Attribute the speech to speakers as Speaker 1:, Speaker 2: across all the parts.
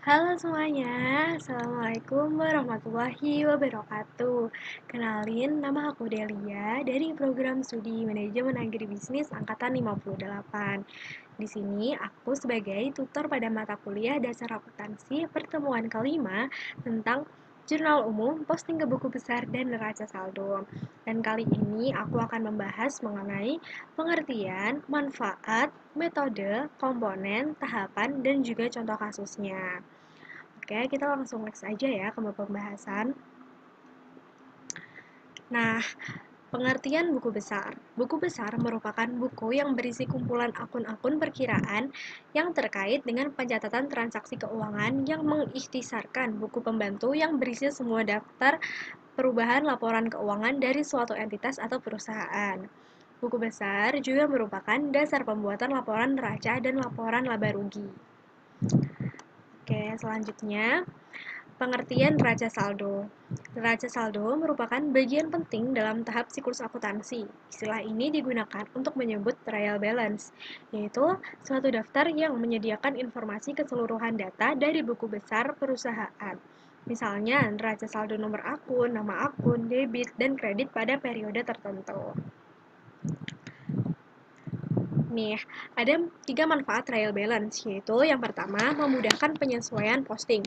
Speaker 1: Halo semuanya, Assalamualaikum warahmatullahi wabarakatuh. Kenalin, nama aku Delia dari program studi Manajemen Agribisnis Angkatan 58. Di sini aku sebagai tutor pada mata kuliah Dasar Akuntansi pertemuan kelima tentang Jurnal Umum, Posting ke Buku Besar, dan Neraca Saldo. Dan kali ini aku akan membahas mengenai pengertian, manfaat, metode, komponen, tahapan, dan juga contoh kasusnya. Oke, kita langsung next aja ya ke pembahasan. Nah, pengertian buku besar. Buku besar merupakan buku yang berisi kumpulan akun-akun perkiraan yang terkait dengan pencatatan transaksi keuangan yang mengikhtisarkan buku pembantu yang berisi semua daftar perubahan laporan keuangan dari suatu entitas atau perusahaan. Buku besar juga merupakan dasar pembuatan laporan neraca dan laporan laba rugi. Oke, selanjutnya pengertian neraca saldo. Neraca saldo merupakan bagian penting dalam tahap siklus akuntansi. Istilah ini digunakan untuk menyebut trial balance, yaitu suatu daftar yang menyediakan informasi keseluruhan data dari buku besar perusahaan. Misalnya, neraca saldo nomor akun, nama akun, debit, dan kredit pada periode tertentu. Nih, ada 3 manfaat trial balance, yaitu yang pertama, memudahkan penyesuaian posting.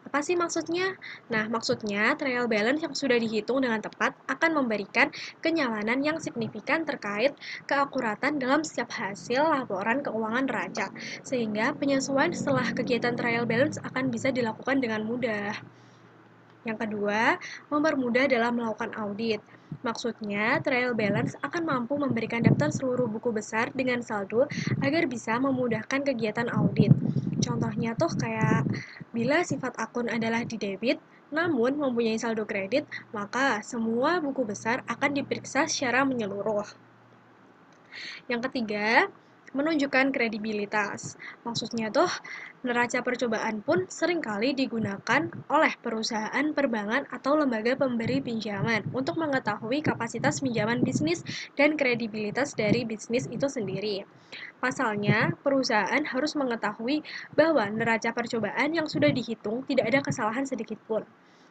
Speaker 1: Apa sih maksudnya? Nah, maksudnya trial balance yang sudah dihitung dengan tepat akan memberikan kenyamanan yang signifikan terkait keakuratan dalam setiap hasil laporan keuangan neraca, sehingga penyesuaian setelah kegiatan trial balance akan bisa dilakukan dengan mudah. Yang kedua, mempermudah dalam melakukan audit. Maksudnya, trial balance akan mampu memberikan daftar seluruh buku besar dengan saldo agar bisa memudahkan kegiatan audit. Contohnya tuh kayak bila sifat akun adalah di debit, namun mempunyai saldo kredit, maka semua buku besar akan diperiksa secara menyeluruh. Yang ketiga, menunjukkan kredibilitas. Maksudnya tuh, neraca percobaan pun seringkali digunakan oleh perusahaan perbankan atau lembaga pemberi pinjaman untuk mengetahui kapasitas pinjaman bisnis dan kredibilitas dari bisnis itu sendiri. Pasalnya, perusahaan harus mengetahui bahwa neraca percobaan yang sudah dihitung tidak ada kesalahan sedikit pun.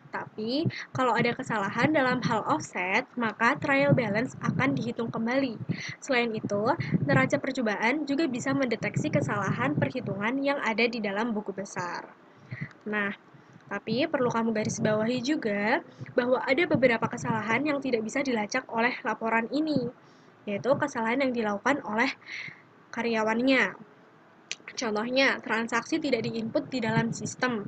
Speaker 1: Tapi, kalau ada kesalahan dalam hal offset, maka trial balance akan dihitung kembali. Selain itu, neraca percobaan juga bisa mendeteksi kesalahan perhitungan yang ada di dalam buku besar. Nah, tapi perlu kamu garis bawahi juga bahwa ada beberapa kesalahan yang tidak bisa dilacak oleh laporan ini, yaitu kesalahan yang dilakukan oleh karyawannya. Contohnya, transaksi tidak diinput di dalam sistem.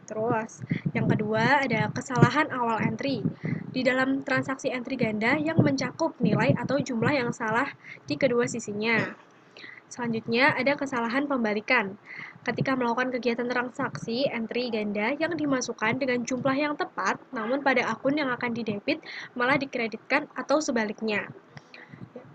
Speaker 1: Terus, yang kedua ada kesalahan awal entry. Di dalam transaksi entry ganda yang mencakup nilai atau jumlah yang salah di kedua sisinya. Selanjutnya ada kesalahan pembalikan. Ketika melakukan kegiatan transaksi entry ganda yang dimasukkan dengan jumlah yang tepat, namun pada akun yang akan didebit malah dikreditkan atau sebaliknya.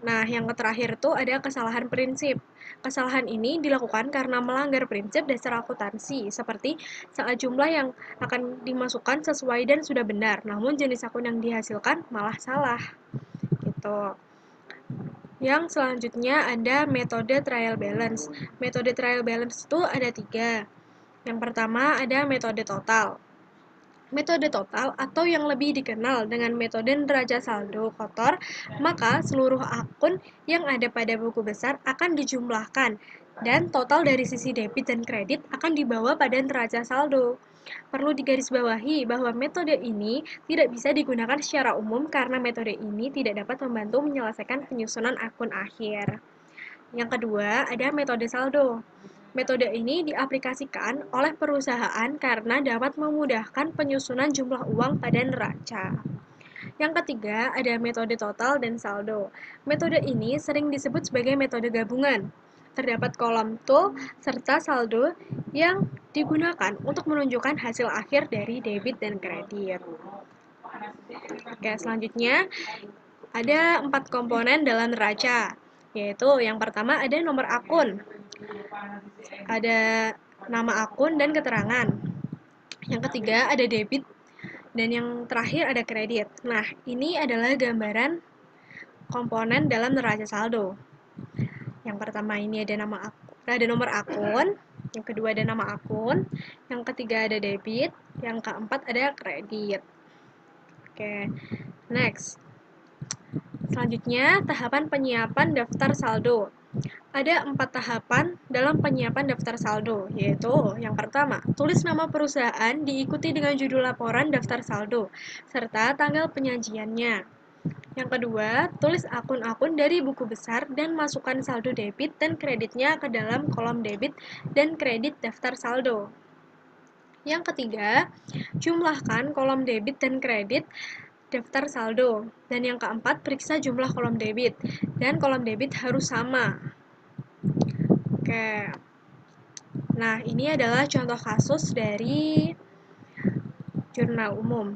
Speaker 1: Nah, yang terakhir tuh ada kesalahan prinsip. Kesalahan ini dilakukan karena melanggar prinsip dasar akuntansi, seperti saat jumlah yang akan dimasukkan sesuai dan sudah benar, namun jenis akun yang dihasilkan malah salah. Gitu. Yang selanjutnya ada metode trial balance. Metode trial balance itu ada 3. Yang pertama ada metode total. Metode total atau yang lebih dikenal dengan metode neraca saldo kotor, maka seluruh akun yang ada pada buku besar akan dijumlahkan dan total dari sisi debit dan kredit akan dibawa pada neraca saldo. Perlu digarisbawahi bahwa metode ini tidak bisa digunakan secara umum karena metode ini tidak dapat membantu menyelesaikan penyusunan akun akhir. Yang kedua, ada metode saldo. Metode ini diaplikasikan oleh perusahaan karena dapat memudahkan penyusunan jumlah uang pada neraca. Yang ketiga, ada metode total dan saldo. Metode ini sering disebut sebagai metode gabungan. Terdapat kolom tool serta saldo yang digunakan untuk menunjukkan hasil akhir dari debit dan kredit. Oke, selanjutnya ada 4 komponen dalam neraca, yaitu yang pertama ada nomor akun, ada nama akun dan keterangan. Yang ketiga ada debit, dan yang terakhir ada kredit. Nah, ini adalah gambaran komponen dalam neraca saldo. Yang pertama ini ada nomor akun, yang kedua ada nama akun, yang ketiga ada debit, yang keempat ada kredit. Oke, next. Selanjutnya, tahapan penyiapan daftar saldo. Ada 4 tahapan dalam penyiapan daftar saldo, yaitu yang pertama, tulis nama perusahaan diikuti dengan judul laporan daftar saldo, serta tanggal penyajiannya. Yang kedua, tulis akun-akun dari buku besar dan masukkan saldo debit dan kreditnya ke dalam kolom debit dan kredit daftar saldo. Yang ketiga, jumlahkan kolom debit dan kredit daftar saldo. Dan yang keempat, periksa jumlah kolom debit. Dan kolom debit harus sama. Oke. Nah, ini adalah contoh kasus dari jurnal umum.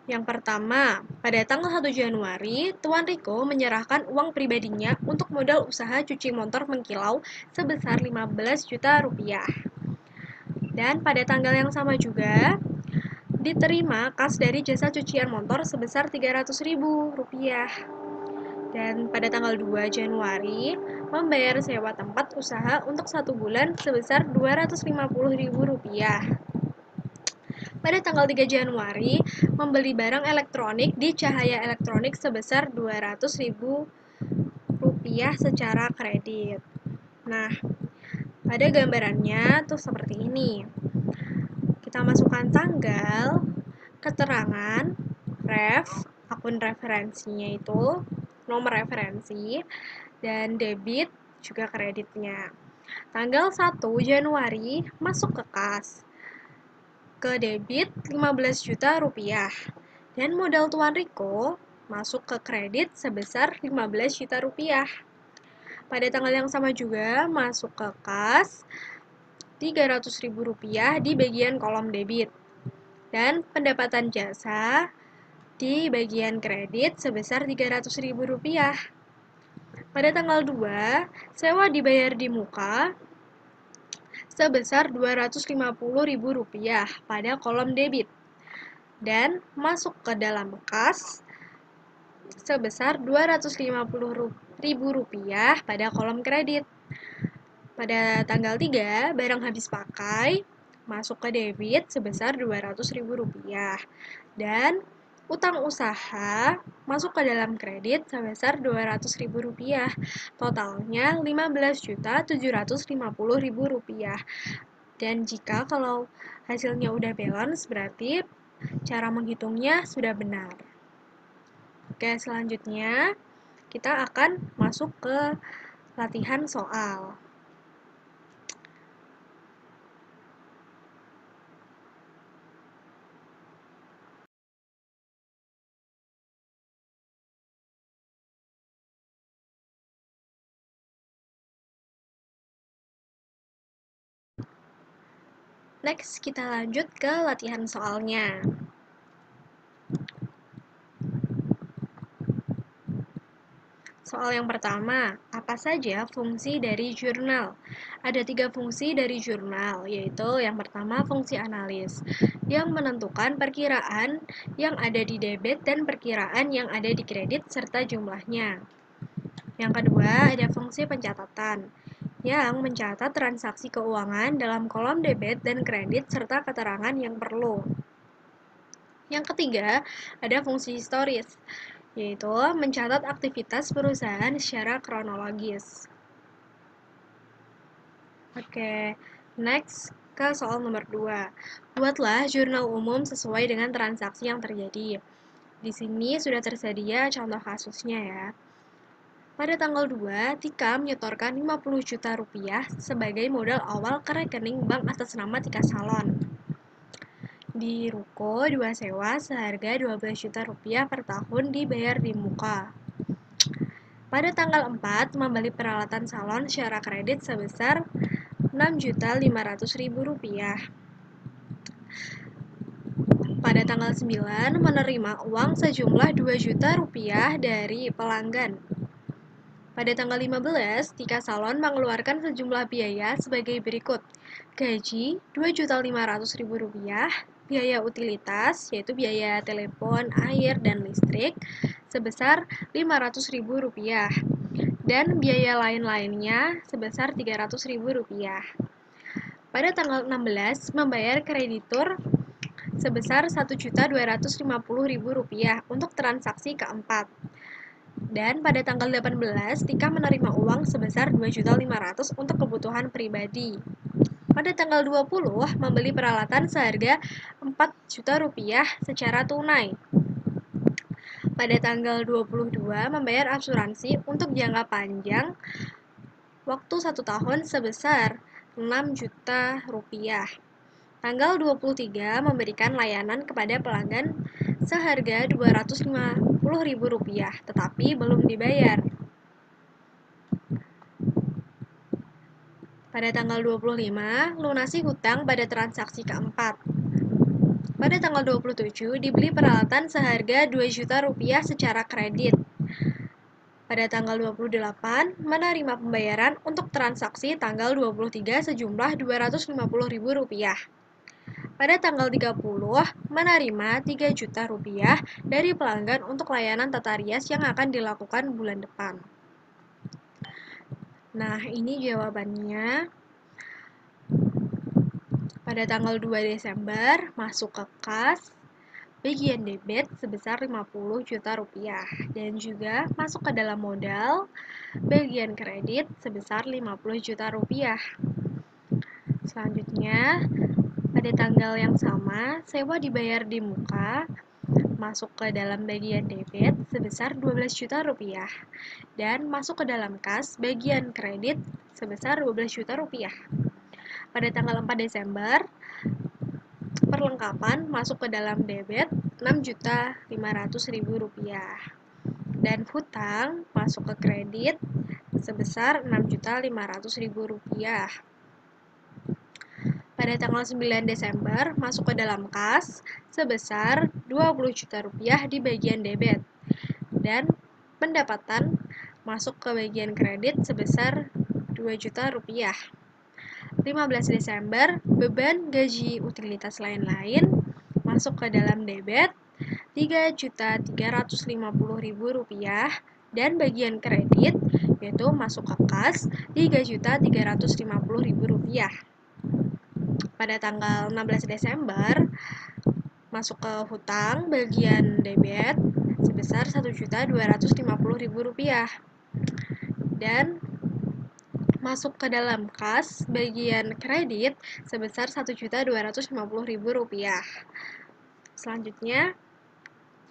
Speaker 1: Yang pertama, pada tanggal 1 Januari, Tuan Riko menyerahkan uang pribadinya untuk modal usaha cuci motor mengkilau sebesar 15 juta rupiah. Dan pada tanggal yang sama juga, diterima kas dari jasa cucian motor sebesar 300 ribu rupiah. Dan pada tanggal 2 Januari, membayar sewa tempat usaha untuk 1 bulan sebesar 250 ribu rupiah. Pada tanggal 3 Januari, membeli barang elektronik di Cahaya Elektronik sebesar 200 ribu rupiah secara kredit. Nah, pada gambarannya tuh seperti ini. Kita masukkan tanggal, keterangan, akun referensinya itu, nomor referensi, dan debit juga kreditnya. Tanggal 1 Januari masuk ke kas. Ke debit 15 juta rupiah. Dan modal Tuan Riko masuk ke kredit sebesar 15 juta rupiah. Pada tanggal yang sama juga masuk ke kas 300 ribu rupiah di bagian kolom debit. Dan pendapatan jasa di bagian kredit sebesar 300 ribu rupiah. Pada tanggal 2, sewa dibayar di muka sebesar 250 ribu rupiah pada kolom debit dan masuk ke dalam kas sebesar 250 ribu rupiah pada kolom kredit. Pada tanggal 3, barang habis pakai masuk ke debit sebesar 200 ribu rupiah dan utang usaha masuk ke dalam kredit sebesar 200 ribu rupiah. Totalnya 15.750.000 rupiah. Dan jika kalau hasilnya udah balance, berarti cara menghitungnya sudah benar. Oke, selanjutnya kita akan masuk ke latihan soal. Next, kita lanjut ke latihan soalnya. Soal yang pertama, apa saja fungsi dari jurnal? Ada 3 fungsi dari jurnal, yaitu yang pertama fungsi analis, yang menentukan perkiraan yang ada di debit dan perkiraan yang ada di kredit serta jumlahnya. Yang kedua, ada fungsi pencatatan, yang mencatat transaksi keuangan dalam kolom debit dan kredit serta keterangan yang perlu. Yang ketiga, ada fungsi historis, yaitu mencatat aktivitas perusahaan secara kronologis. Oke, next ke soal nomor 2. Buatlah jurnal umum sesuai dengan transaksi yang terjadi. Di sini sudah tersedia contoh kasusnya ya. Pada tanggal 2, Tika menyetorkan 50 juta rupiah sebagai modal awal ke rekening bank atas nama Tika Salon. Di ruko 2 sewa seharga 12 juta rupiah per tahun dibayar di muka. Pada tanggal 4, membeli peralatan salon secara kredit sebesar 6.500.000 rupiah. Pada tanggal 9, menerima uang sejumlah 2 juta rupiah dari pelanggan. Pada tanggal 15, Tika Salon mengeluarkan sejumlah biaya sebagai berikut. Gaji Rp2.500.000, biaya utilitas, yaitu biaya telepon, air, dan listrik, sebesar Rp500.000. dan biaya lain-lainnya sebesar Rp300.000. Pada tanggal 16, membayar kreditur sebesar Rp1.250.000 untuk transaksi keempat. Dan pada tanggal 18, Tika menerima uang sebesar Rp2.500.000 untuk kebutuhan pribadi. Pada tanggal 20, membeli peralatan seharga Rp4.000.000 secara tunai. Pada tanggal 22, membayar asuransi untuk jangka panjang waktu 1 tahun sebesar Rp6.000.000. Tanggal 23, memberikan layanan kepada pelanggan seharga Rp250.000, tetapi belum dibayar. Pada tanggal 25, lunasi hutang pada transaksi keempat. Pada tanggal 27, dibeli peralatan seharga Rp2.000.000 secara kredit. Pada tanggal 28, menerima pembayaran untuk transaksi tanggal 23 sejumlah Rp250.000. Pada tanggal 30, menerima Rp3.000.000 dari pelanggan untuk layanan tata rias yang akan dilakukan bulan depan. Nah, ini jawabannya. Pada tanggal 2 Desember, masuk ke kas, bagian debit sebesar Rp50.000.000 dan juga masuk ke dalam modal, bagian kredit sebesar Rp50.000.000. Selanjutnya, pada tanggal yang sama, sewa dibayar di muka, masuk ke dalam bagian debit sebesar Rp12.000.000 dan masuk ke dalam kas bagian kredit sebesar Rp12.000.000. Pada tanggal 4 Desember, perlengkapan masuk ke dalam debit Rp6.500.000 dan hutang masuk ke kredit sebesar Rp6.500.000. Pada tanggal 9 Desember, masuk ke dalam kas sebesar Rp20.000.000 di bagian debit dan pendapatan masuk ke bagian kredit sebesar Rp2.000.000. 15 Desember, beban gaji utilitas lain-lain masuk ke dalam debit Rp3.350.000 dan bagian kredit yaitu masuk ke kas Rp3.350.000. Pada tanggal 16 Desember, masuk ke hutang bagian debit sebesar Rp1.250.000 dan masuk ke dalam kas bagian kredit sebesar Rp1.250.000. Selanjutnya,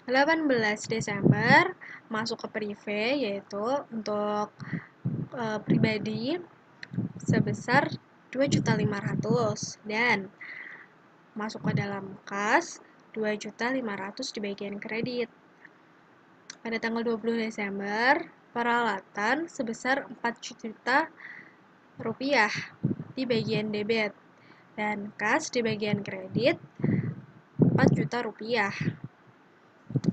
Speaker 1: 18 Desember masuk ke prive yaitu untuk pribadi sebesar Rp2.500.000 dan masuk ke dalam kas Rp2.500.000 di bagian kredit. Pada tanggal 20 Desember, peralatan sebesar Rp4.000.000 di bagian debit dan kas di bagian kredit Rp4.000.000.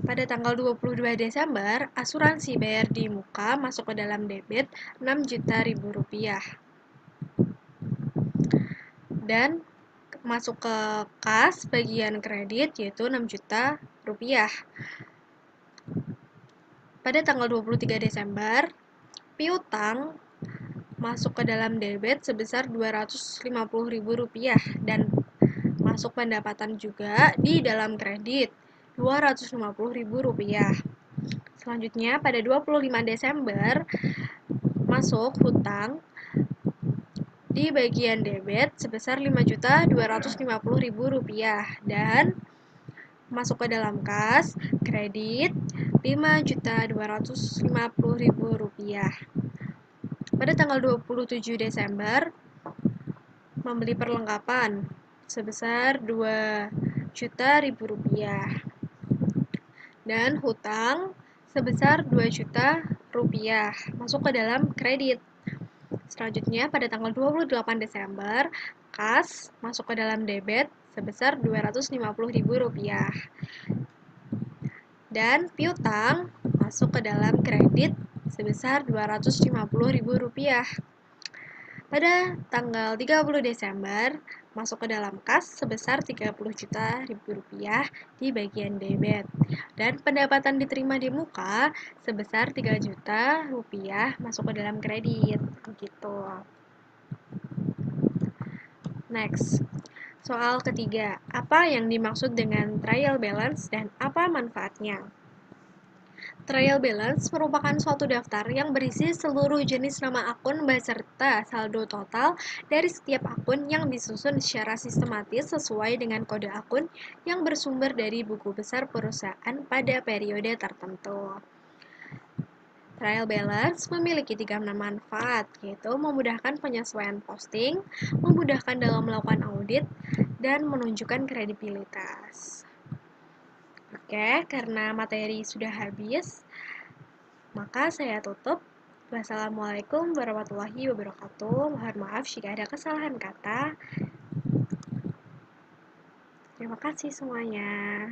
Speaker 1: Pada tanggal 22 Desember, asuransi bayar di muka masuk ke dalam debit Rp6.000.000 dan masuk ke kas bagian kredit yaitu Rp6.000.000. Pada tanggal 23 Desember, piutang masuk ke dalam debit sebesar Rp250.000 dan masuk pendapatan juga di dalam kredit Rp250.000. Selanjutnya, pada 25 Desember, masuk hutang di bagian debit sebesar Rp5.250.000 dan masuk ke dalam kas kredit Rp5.250.000. Pada tanggal 27 Desember, membeli perlengkapan sebesar Rp2.000.000 dan hutang sebesar Rp2.000.000 masuk ke dalam kredit. Selanjutnya, pada tanggal 28 Desember, kas masuk ke dalam debit sebesar Rp250.000 dan piutang masuk ke dalam kredit sebesar Rp250.000. Pada tanggal 30 Desember, masuk ke dalam kas sebesar 30 juta rupiah di bagian debit. Dan pendapatan diterima di muka sebesar 3 juta rupiah masuk ke dalam kredit. Gitu. Next. Soal ketiga, apa yang dimaksud dengan trial balance dan apa manfaatnya? Trial balance merupakan suatu daftar yang berisi seluruh jenis nama akun beserta saldo total dari setiap akun yang disusun secara sistematis sesuai dengan kode akun yang bersumber dari buku besar perusahaan pada periode tertentu. Trial balance memiliki 3 manfaat, yaitu memudahkan penyesuaian posting, memudahkan dalam melakukan audit, dan menunjukkan kredibilitas. Oke, karena materi sudah habis, maka saya tutup. Wassalamualaikum warahmatullahi wabarakatuh. Mohon maaf jika ada kesalahan kata. Terima kasih semuanya.